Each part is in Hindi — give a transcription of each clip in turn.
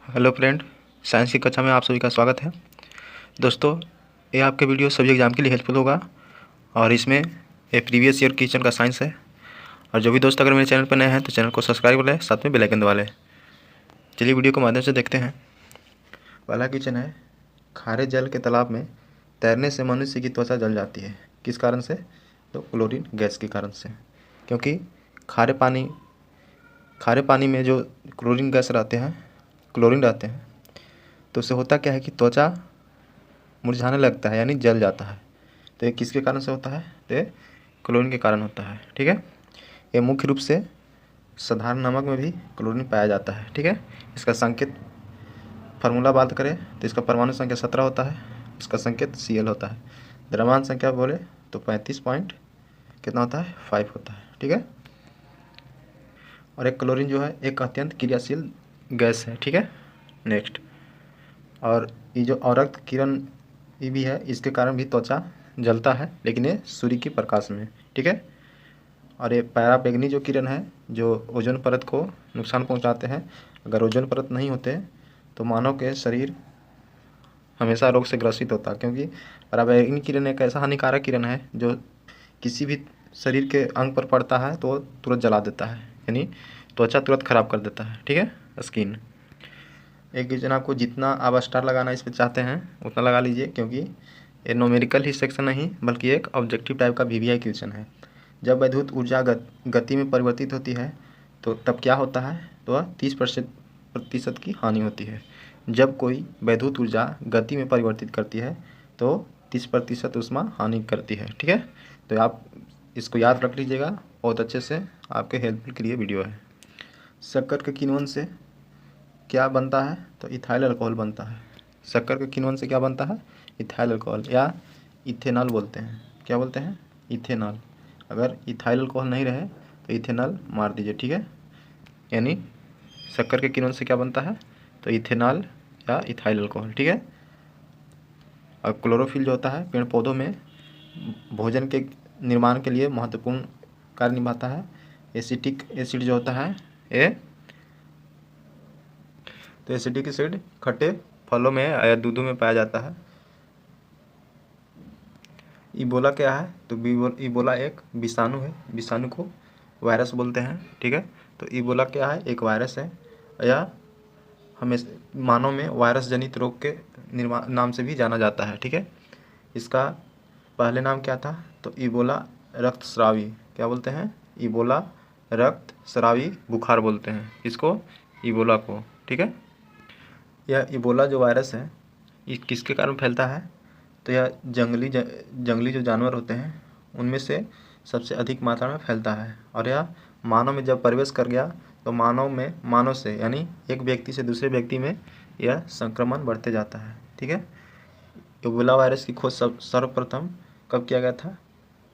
हेलो फ्रेंड, साइंस की कक्षा में आप सभी का स्वागत है। दोस्तों, ये आपके वीडियो सभी एग्जाम के लिए हेल्पफुल होगा और इसमें ये प्रीवियस ईयर क्वेश्चन का साइंस है। और जो भी दोस्त अगर मेरे चैनल पर नए हैं तो चैनल को सब्सक्राइब कर लें, साथ में बेल आइकन दबा लें। चलिए वीडियो को माध्यम से देखते हैं। पहला क्वेश्चन है, खारे जल के तालाब में तैरने से मनुष्य की त्वचा जल जाती है, किस कारण से? तो क्लोरीन गैस के कारण से। क्योंकि खारे पानी में जो क्लोरीन गैस क्लोरीन रहते हैं, तो उससे होता क्या है कि त्वचा मुरझाने लगता है, यानी जल जाता है। तो ये किसके कारण से होता है? तो ये क्लोरीन के कारण होता है। ठीक है, ये मुख्य रूप से साधारण नमक में भी क्लोरीन पाया जाता है। ठीक है, इसका संकेत फार्मूला बात करें तो इसका परमाणु संख्या 17 होता है, इसका संकेत Cl होता है। द्रव्यमान संख्या बोले तो 35 पॉइंट कितना होता है? 5 होता है। ठीक है, और एक क्लोरीन जो है एक अत्यंत क्रियाशील गैस है। ठीक है, नेक्स्ट, और ये जो अवरक्त किरण ये भी है, इसके कारण भी त्वचा जलता है, लेकिन ये सूर्य की प्रकाश में। ठीक है, और ये पैराबैंगनी जो किरण है जो ओजोन परत को नुकसान पहुंचाते हैं। अगर ओजोन परत नहीं होते तो मानव के शरीर हमेशा रोग से ग्रसित होता, क्योंकि पराबैंगनी किरण एक ऐसा हानिकारक किरण है जो किसी भी शरीर के अंग पर पड़ता है तो तुरंत जला देता है, यानी त्वचा तुरंत खराब कर देता है। ठीक है, स्किन। एक क्वेश्चन आपको जितना आप स्टार लगाना इस पर चाहते हैं उतना लगा लीजिए, क्योंकि ये नोमेरिकल ही सेक्शन नहीं बल्कि एक ऑब्जेक्टिव टाइप का VVI क्वेश्चन है। जब वैद्युत ऊर्जा गति में परिवर्तित होती है तो तब क्या होता है? तो वह 30% की हानि होती है। जब कोई वैद्युत ऊर्जा गति में परिवर्तित करती है तो 30% ऊष्मा हानि करती है। ठीक है, तो आप इसको याद रख लीजिएगा, बहुत अच्छे से आपके हेल्पफुल के लिए वीडियो है। शक्कर के किण्वन से क्या बनता है? तो इथाइल अल्कोहल बनता है। शक्कर के किण्वन से क्या बनता है? इथाइल अल्कोहल, या इथेनॉल बोलते हैं। क्या बोलते हैं? इथेनॉल। अगर इथाइल अल्कोहल नहीं रहे तो इथेनॉल मार दीजिए। ठीक है, यानी शक्कर के किण्वन से क्या बनता है? तो इथेनॉल या इथाइल अल्कोहल। ठीक है, और क्लोरोफिल जो होता है पेड़ पौधों में भोजन के निर्माण के लिए महत्वपूर्ण कार्य निभाता है। एसिटिक एसिड जो होता है तो एसिटिक एसिड खट्टे फलों में या दूधों में पाया जाता है। इबोला क्या है? तो इबोला एक विषाणु है, विषाणु को वायरस बोलते हैं। ठीक है, तो इबोला क्या है? एक वायरस है, या हमें मानव में वायरस जनित रोग के नाम से भी जाना जाता है। ठीक है, इसका पहले नाम क्या था? तो इबोला रक्तस्रावी, क्या बोलते हैं? इबोला रक्तस्रावी बुखार बोलते हैं इसको, इबोला को। ठीक है, यह इबोला जो वायरस है ये किसके कारण फैलता है? तो यह जंगली जो जानवर होते हैं उनमें से सबसे अधिक मात्रा में फैलता है, और यह मानव में जब प्रवेश कर गया तो मानव से यानी एक व्यक्ति से दूसरे व्यक्ति में यह संक्रमण बढ़ते जाता है। ठीक है, इबोला वायरस की खोज सर्वप्रथम कब किया गया था?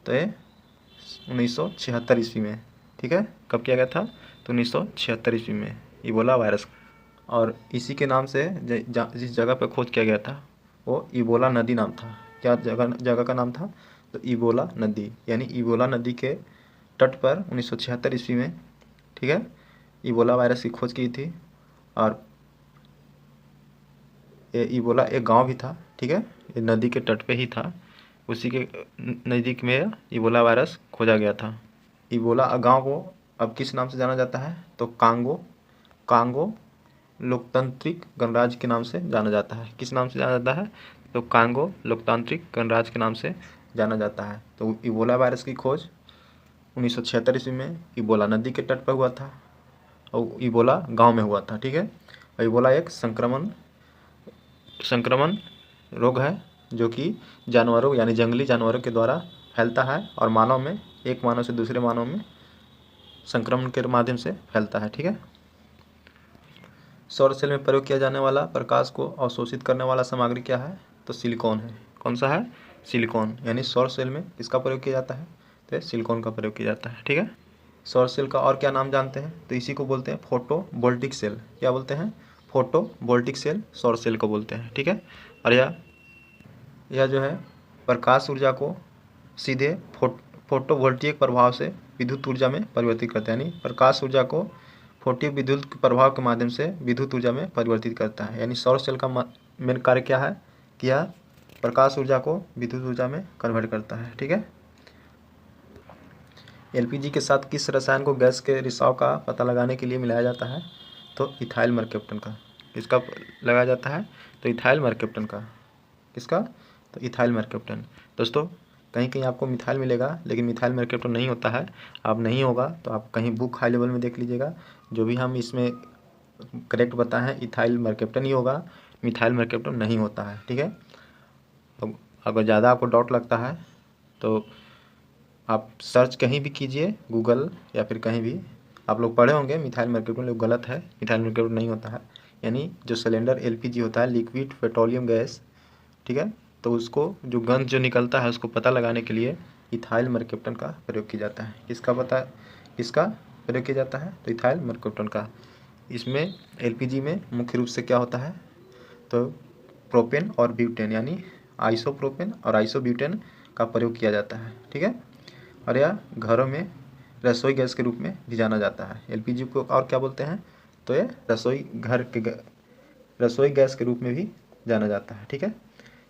तो ये 1976 ईस्वी में। ठीक है, कब किया गया था? तो 1976 ईस्वी में इबोला वायरस। और इसी के नाम से जिस जगह पर खोज किया गया था वो इबोला नदी नाम था। क्या जगह का नाम था? तो इबोला नदी, यानी इबोला नदी के तट पर 1976 ईस्वी में, ठीक है, इबोला वायरस की खोज की थी। और ये इबोला एक गांव भी था। ठीक है, ये नदी के तट पे ही था, उसी के नज़दीक में इबोला वायरस खोजा गया था। इबोला गांव को अब किस नाम से जाना जाता है? तो कांगो लोकतांत्रिक गणराज्य के नाम से जाना जाता है। किस नाम से जाना जाता है? तो कांगो लोकतांत्रिक गणराज्य के नाम से जाना जाता है। तो इबोला वायरस की खोज 1976 ईस्वी में इबोला नदी के तट पर हुआ था और इबोला गांव में हुआ था। ठीक है, और इबोला एक संक्रमण रोग है जो कि जानवरों यानी जंगली जानवरों के द्वारा फैलता है और मानव में, एक मानव से दूसरे मानव में संक्रमण के माध्यम से फैलता है। ठीक है, सौर सेल में प्रयोग किया जाने वाला प्रकाश को अवशोषित करने वाला सामग्री क्या है? तो सिलिकॉन है। कौन सा है? सिलिकॉन, यानी सौर सेल में किसका प्रयोग किया जाता है? तो सिलिकॉन का प्रयोग किया जाता है। ठीक है, सौर सेल का और क्या नाम जानते हैं? तो इसी को बोलते हैं फोटोवोल्टिक सेल। क्या बोलते हैं? फोटोवोल्टिक सेल सौर सेल को बोलते हैं। ठीक है, और यह जो है प्रकाश ऊर्जा को सीधे फोटोवोल्टिक प्रभाव से विद्युत ऊर्जा में परिवर्तित करते हैं, यानी प्रकाश ऊर्जा को फोर्टिव विद्युत के प्रभाव के माध्यम से विद्युत ऊर्जा में परिवर्तित करता है। यानी सौर सेल का मेन कार्य क्या है कि यह प्रकाश ऊर्जा को विद्युत ऊर्जा में कन्वर्ट करता है। ठीक है। एलपीजी के साथ किस रसायन को गैस के रिसाव का पता लगाने के लिए मिलाया जाता है? तो इथाइल मरकैप्टन का। किसका लगाया जाता है? तो इथाइल मरकैप्टन का। किसका? तो इथाइल मरकैप्टन। दोस्तों कहीं कहीं आपको मिथाइल मिलेगा, लेकिन मिथाइल मरकैप्टन नहीं होता है। अब नहीं होगा तो आप कहीं बुक हाई लेवल में देख लीजिएगा। जो भी हम इसमें करेक्ट बताएं हैं इथाइल मरकैप्टन ही होगा, मिथाइल मरकैप्टन नहीं होता है। ठीक है। अब अगर ज़्यादा आपको डाउट लगता है तो आप सर्च कहीं भी कीजिए, गूगल या फिर कहीं भी। आप लोग पढ़े होंगे मिथाइल मरकैप्टन, लोग गलत है, मिथाइल मरकैप्टन नहीं होता है। यानी जो सिलेंडर एलपीजी होता है, लिक्विड पेट्रोलियम गैस, ठीक है, तो उसको जो गंध जो निकलता है उसको पता लगाने के लिए इथाइल मरकैप्टन का प्रयोग किया जाता है। किसका प्रयोग किया जाता है? तो इथाइल मरकैप्टन का। इसमें एलपीजी में मुख्य रूप से क्या होता है? तो प्रोपेन और ब्यूटेन यानी आइसोप्रोपेन और आइसोब्यूटेन का प्रयोग किया जाता है। ठीक है। और यह घरों में रसोई गैस के रूप में भी जाना जाता है। एलपीजी को और क्या बोलते हैं? तो ये रसोई गैस के रूप में भी जाना जाता है। ठीक है।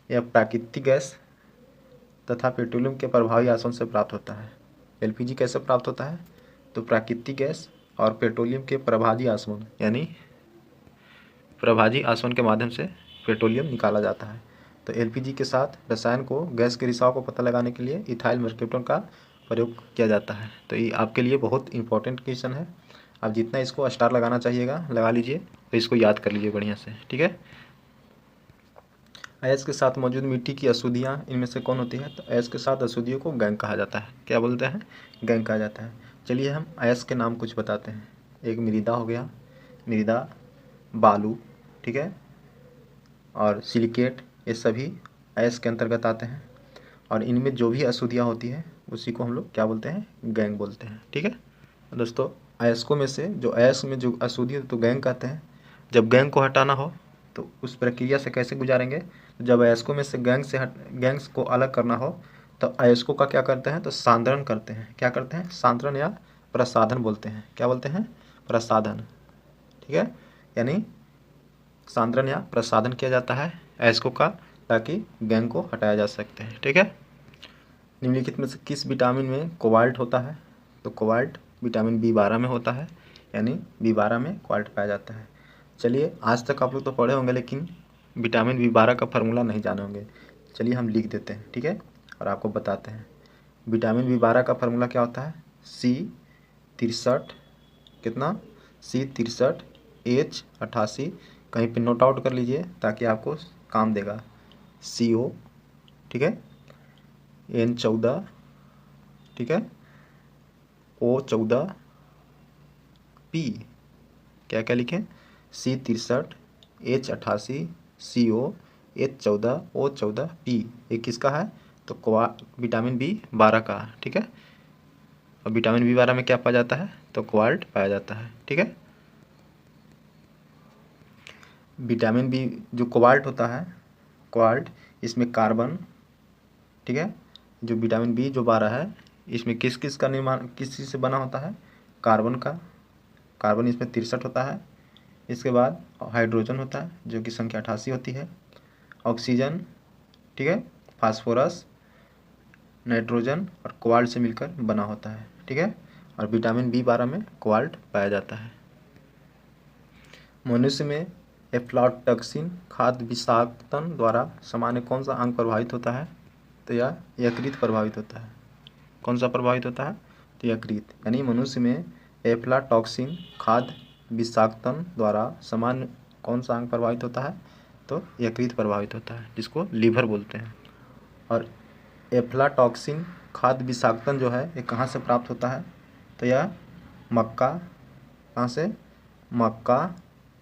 यह प्राकृतिक गैस तथा पेट्रोलियम के प्रभावी आसवन से प्राप्त होता है। एलपीजी कैसे प्राप्त होता है? तो प्राकृतिक गैस और पेट्रोलियम के प्रभावी आसवन यानी प्रभाजी आसवन के माध्यम से पेट्रोलियम निकाला जाता है। तो एलपीजी के साथ रसायन को गैस के रिसाव को पता लगाने के लिए इथाइल मरकैप्टन का प्रयोग किया जाता है। तो ये आपके लिए बहुत इंपॉर्टेंट क्वेश्चन है। आप जितना इसको स्टार लगाना चाहिएगा लगा लीजिए और इसको याद कर लीजिए बढ़िया से। ठीक है। अयस्क के साथ मौजूद मिट्टी की अशुद्धियाँ इनमें से कौन होती है? तो अयस्क के साथ अशुद्धियों को गैंग कहा जाता है। क्या बोलते हैं? गैंग कहा जाता है। चलिए हम अयस्क के नाम कुछ बताते हैं। एक मृदा हो गया, मृदा, बालू, ठीक है, और सिलिकेट, ये सभी अयस्क के अंतर्गत आते हैं। और इनमें जो भी अशुद्धियाँ होती हैं उसी को हम लोग क्या बोलते हैं? गैंग बोलते हैं। ठीक है दोस्तों, अयस्कों में से जो अयस्क में जो अशुद्धि तो गैंग कहते हैं। जब गैंग को हटाना हो तो उस प्रक्रिया से कैसे गुजारेंगे? जब अयस्कों में से गैंग्स को अलग करना हो तो अयस्कों का क्या करते हैं? तो सांद्रण करते हैं। क्या करते हैं? सांद्रण या प्रसाधन बोलते हैं। क्या बोलते हैं? प्रसाधन। ठीक है। यानी सांद्रण या प्रसाधन किया जाता है अयस्कों का, ताकि गैंग को हटाया जा सकते हैं। ठीक है। निम्नलिखित में से किस विटामिन में कोबाल्ट होता है? तो कोबाल्ट विटामिन B12 में होता है, यानी B12 में कोबाल्ट पाया जाता है। चलिए आज तक आप लोग तो पढ़े होंगे, लेकिन विटामिन B12 का फार्मूला नहीं जाने होंगे। चलिए हम लिख देते हैं। ठीक है। और आपको बताते हैं विटामिन B12 का फार्मूला क्या होता है? C63, कितना? C63H88। कहीं पे नोट आउट कर लीजिए ताकि आपको काम देगा। CO, ठीक है, N14, ठीक है, O14, P। क्या क्या लिखें? C63H88, CO, H14, O14, P। ये किसका है? तो विटामिन B12 का। ठीक है। और विटामिन B12 में क्या पाया जाता है? तो कोबाल्ट पाया जाता है। ठीक है। विटामिन बी जो कोबाल्ट होता है, कोबाल्ट, इसमें कार्बन, ठीक है, जो विटामिन B12 है इसमें किस किस का निर्माण किस चीज़ से बना होता है? कार्बन का। कार्बन इसमें 63 होता है। इसके बाद हाइड्रोजन होता है जो कि संख्या 88 होती है। ऑक्सीजन, ठीक है, फास्फोरस, नाइट्रोजन और कोबाल्ट से मिलकर बना होता है। ठीक है। और विटामिन B12 में कोबाल्ट पाया जाता है। मनुष्य में एफ्लाटॉक्सिन खाद्य विषाक्तन द्वारा सामान्य कौन सा अंग प्रभावित होता है? तो यह यकृत प्रभावित होता है। कौन सा प्रभावित होता है? तो यकृत। यानी मनुष्य में एफ्लाटॉक्सिन खाद्य विषाक्तन द्वारा सामान्य कौन सा अंग प्रभावित होता है? तो यकृत प्रभावित होता है, जिसको लीवर बोलते हैं। और एफ्लाटॉक्सिन खाद्य विषाक्तन जो है ये कहाँ से प्राप्त होता है? तो यह मक्का, कहाँ से? मक्का,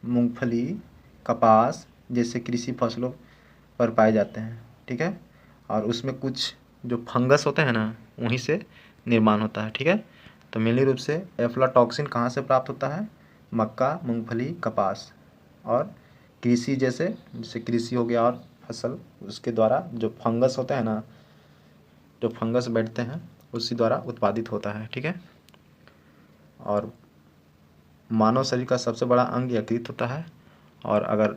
मूंगफली, कपास जैसे कृषि फसलों पर पाए जाते हैं। ठीक है। और उसमें कुछ जो फंगस होते हैं ना, वहीं से निर्माण होता है। ठीक है। तो मेनली रूप से एफ्लाटॉक्सिन कहाँ से प्राप्त होता है? मक्का, मूंगफली, कपास और कृषि जैसे कृषि हो गया और फसल, उसके द्वारा जो फंगस होते हैं ना, जो फंगस बैठते हैं उसी द्वारा उत्पादित होता है। ठीक है। और मानव शरीर का सबसे बड़ा अंग यकृत होता है। और अगर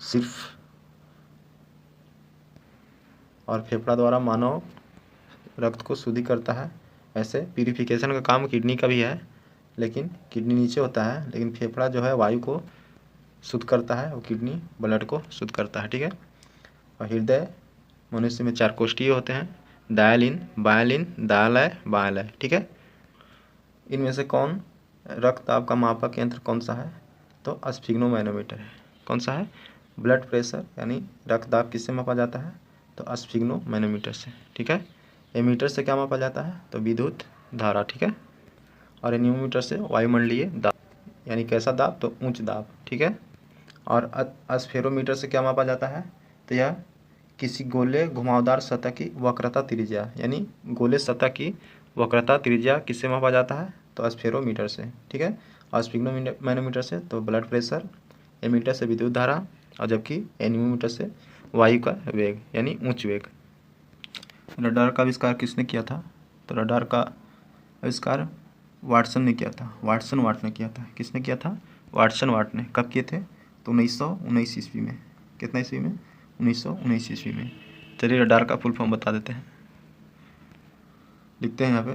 सिर्फ और फेफड़ा द्वारा मानव रक्त को शुद्धि करता है। ऐसे प्यूरिफिकेशन का काम किडनी का भी है, लेकिन किडनी नीचे होता है, लेकिन फेफड़ा जो है वायु को शुद्ध करता है और किडनी ब्लड को शुद्ध करता है। ठीक है। और हृदय मनुष्य में 4 कोष्ठीय होते हैं, डायलिन, बायलिन, दालय, बायलय। ठीक है। इनमें से कौन रक्तदाब का मापक यंत्र कौन सा है? तो स्फिग्नोमैनोमीटर है। कौन सा है? ब्लड प्रेशर यानी रक्तदाब किससे मापा जाता है? तो स्फिग्नोमैनोमीटर से। ठीक है। एमीटर से क्या मापा जाता है? तो विद्युत धारा। ठीक है। और एनीमोमीटर से वायुमंडलीय दाब यानी कैसा दाब? तो उच्च दाब। ठीक है। और स्फेरोमीटर से क्या मापा जाता है? तो यह किसी गोले घुमावदार सतह की वक्रता त्रिज्या यानी गोले सतह की वक्रता त्रिज्या किससे मापा जाता है? तो स्फेरोमीटर से। ठीक है। और स्फिग्नोमैनोमीटर से तो ब्लड प्रेशर, एमीटर से विद्युत धारा, और जबकि एनीमोमीटर से वायु का वेग यानी उच्च वेग। रडार का आविष्कार किसने किया था? तो रडार का आविष्कार वाटसन ने किया था। वाटसन वाट ने किया था। किसने किया था? वाटसन वाट ने। कब किए थे? तो 1919 ईस्वी में। कितना ईस्वी में? 1919 ईस्वी में। चलिए रडार का फुल फॉर्म बता देते हैं। लिखते हैं यहाँ पे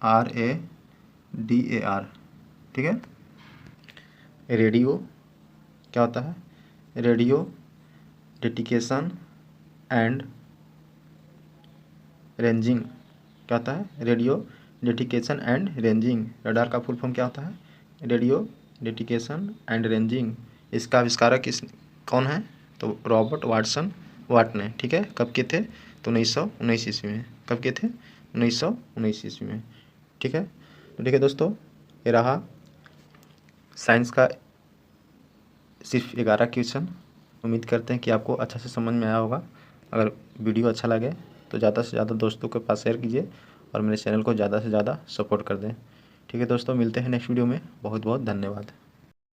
RADAR। ठीक है। रेडियो क्या होता है? Radio detection and ranging. क्या होता है? Radio detection and ranging. Radar का फुल फॉर्म क्या होता है? Radio detection and ranging. इसका आविष्कारक कौन है? तो रॉबर्ट वाटसन वाट ने। ठीक है। कब किए थे? तो 1919 ईस्वी में। कब किए थे? 1919 ईस्वी में। ठीक है। तो ठीक है दोस्तों, ये रहा साइंस का सिर्फ 11 क्वेश्चन। उम्मीद करते हैं कि आपको अच्छा से समझ में आया होगा। अगर वीडियो अच्छा लगे तो ज़्यादा से ज़्यादा दोस्तों के पास शेयर कीजिए और मेरे चैनल को ज़्यादा से ज़्यादा सपोर्ट कर दें। ठीक है दोस्तों, मिलते हैं नेक्स्ट वीडियो में। बहुत बहुत धन्यवाद।